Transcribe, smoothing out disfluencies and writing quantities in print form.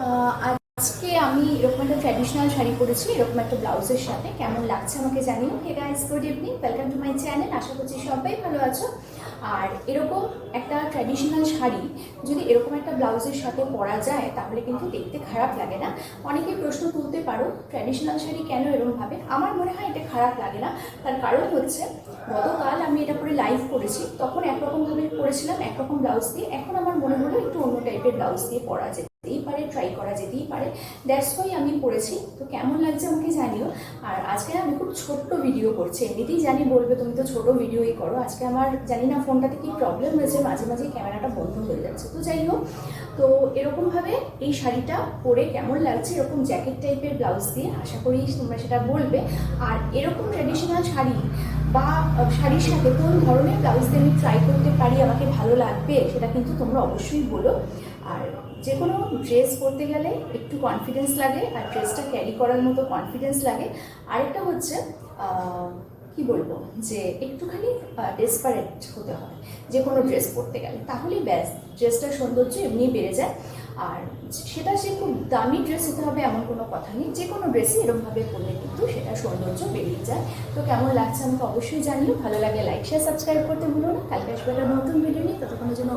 আজকে আমি এরকম একটা ট্র্যাডিশনাল শাড়ি পরেছি, এরকম একটা ব্লাউজের সাথে। কেমন লাগছে আমাকে জানিও। Hey guys, good evening, welcome to my channel. আশা করছি সবাই ভালো আছো। আর এরকম একটা ট্র্যাডিশনাল শাড়ি যদি এরকম একটা ব্লাউজের সাথে পরা যায় তাহলে কিন্তু দেখতে খারাপ লাগে না। অনেকেই প্রশ্ন তুলতে পারো ট্র্যাডিশনাল শাড়ি কেন এরকমভাবে। আমার মনে হয় এটা খারাপ লাগে না। তার কারণ হচ্ছে, গতকাল আমি এটা পরে লাইভ করেছি, তখন একরকমভাবে পরেছিলাম, একরকম ব্লাউজ দিয়ে। এখন আমার মনে হলো একটু অন্য টাইপের ব্লাউজ দিয়ে পরা যেতেই পারে, ট্রাই করা যেতেই পারে। দ্যাটস ওয়াই আমি পড়েছি। তো কেমন লাগছে আমাকে জানিও। আর আজকে আমি খুব ছোট্ট ভিডিও করছি, এমনিতেই জানি বলবে তুমি তো ছোট ভিডিওই করো। আজকে আমার জানি না ফোনটাতে কি প্রবলেম হয়েছে, মাঝে মাঝে ক্যামেরাটা বন্ধ হয়ে যাচ্ছে। তো যাই হোক, তো এরকমভাবে এই শাড়িটা পরে কেমন লাগছে এরকম জ্যাকেট টাইপের ব্লাউজ দিয়ে, আশা করি তোমরা সেটা বলবে। আর এরকম ট্র্যাডিশনাল শাড়ি বা শাড়ির সাথে কোন ধরনের ব্লাউজ দিয়ে আমি ট্রাই করতে পারি, আমাকে ভালো লাগবে, সেটা কিন্তু তোমরা অবশ্যই বলো। আর যে কোনো ড্রেস পরতে গেলে একটু কনফিডেন্স লাগে, আর ড্রেসটা ক্যারি করার মতো কনফিডেন্স লাগে। আরেকটা হচ্ছে কি বলবো, যে একটুখানি ডেসপারেট হতে হয় যে কোনো ড্রেস পরতে গেলে, তাহলেই ব্যাস ড্রেসটার সৌন্দর্য এমনি বেড়ে যায়। আর সেটা যে খুব দামি ড্রেস হতে হবে এমন কোনো কথা নেই, যে কোনো ড্রেসই এরকমভাবে পরলে কিন্তু সেটা সৌন্দর্য বেরিয়ে যায়। তো কেমন লাগছে আমাকে অবশ্যই জানিও। ভালো লাগে লাইক শেয়ার সাবস্ক্রাইব করতে ভুলো না। কালকে আসবে একটা নতুন ভিডিও নিয়ে, ততক্ষণের জন্য